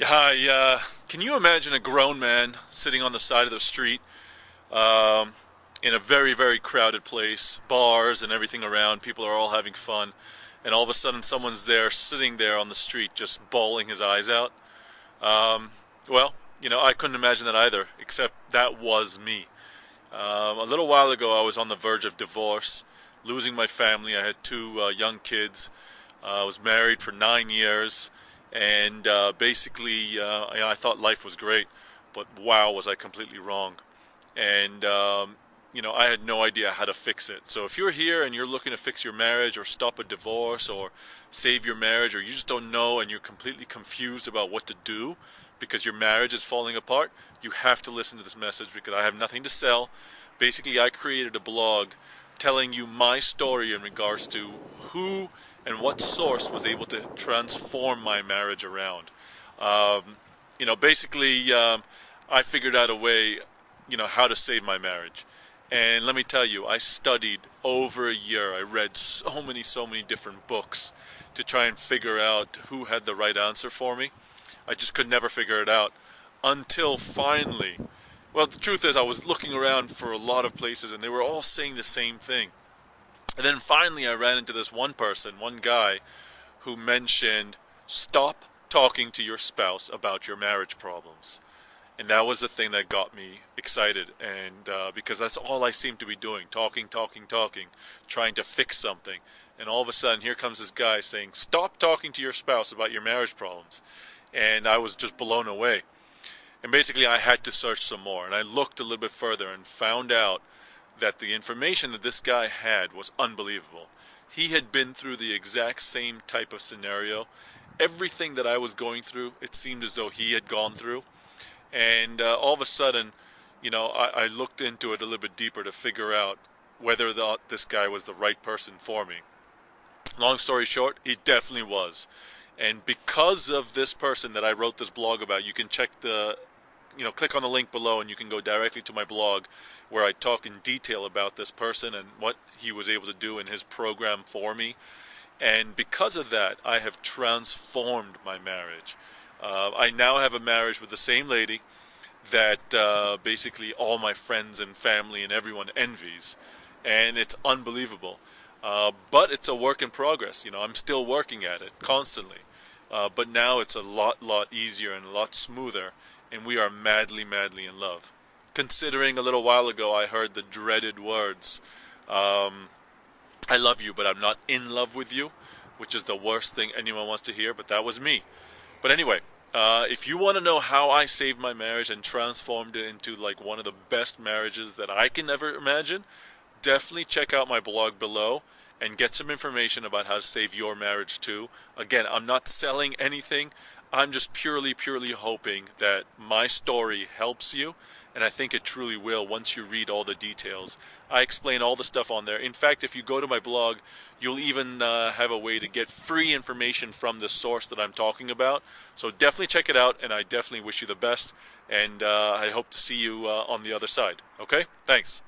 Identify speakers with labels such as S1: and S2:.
S1: Can you imagine a grown man sitting on the side of the street um, in a very, very crowded place, bars and everything around, people are all having fun, and all of a sudden someone's there, sitting there on the street, just bawling his eyes out? Um, well, I couldn't imagine that either, except that was me. A little while ago, I was on the verge of divorce, losing my family. I had two young kids. I was married for 9 years, and basically, I thought life was great, but wow, was I completely wrong. And I had no idea how to fix it. So if you're here and you're looking to fix your marriage, or stop a divorce, or save your marriage, or you just don't know and you're completely confused about what to do because your marriage is falling apart, you have to listen to this message, because I have nothing to sell. Basically, I created a blog telling you my story in regards to who and what source was able to transform my marriage around. Basically, I figured out a way, how to save my marriage. And let me tell you, I studied over a year. I read so many different books to try and figure out who had the right answer for me. I just could never figure it out until finally, well, the truth is I was looking around for a lot of places and they were all saying the same thing. And then finally I ran into this one person, one guy, who mentioned, stop talking to your spouse about your marriage problems. And that was the thing that got me excited, and because that's all I seem to be doing, talking, trying to fix something. And all of a sudden, here comes this guy saying, stop talking to your spouse about your marriage problems. And I was just blown away. And basically, I had to search some more. And I looked a little bit further and found out that the information that this guy had was unbelievable. He had been through the exact same type of scenario. Everything that I was going through, it seemed as though he had gone through. And all of a sudden, I looked into it a little bit deeper to figure out whether this guy was the right person for me. Long story short, he definitely was. And because of this person that I wrote this blog about, you can check click on the link below and you can go directly to my blog, where I talk in detail about this person and what he was able to do in his program for me. And because of that, I have transformed my marriage. I now have a marriage with the same lady that basically all my friends and family and everyone envies, and it's unbelievable. But it's a work in progress. I'm still working at it constantly. But now it's a lot easier and a lot smoother, and we are madly in love. Considering a little while ago I heard the dreaded words, I love you, but I'm not in love with you, which is the worst thing anyone wants to hear, but that was me. But anyway, if you want to know how I saved my marriage and transformed it into like one of the best marriages that I can ever imagine, definitely check out my blog below and get some information about how to save your marriage too. Again, I'm not selling anything. I'm just purely hoping that my story helps you, and I think it truly will once you read all the details. I explain all the stuff on there. In fact, if you go to my blog, you'll even have a way to get free information from the source that I'm talking about. So definitely check it out, and I definitely wish you the best, and I hope to see you on the other side. Okay? Thanks.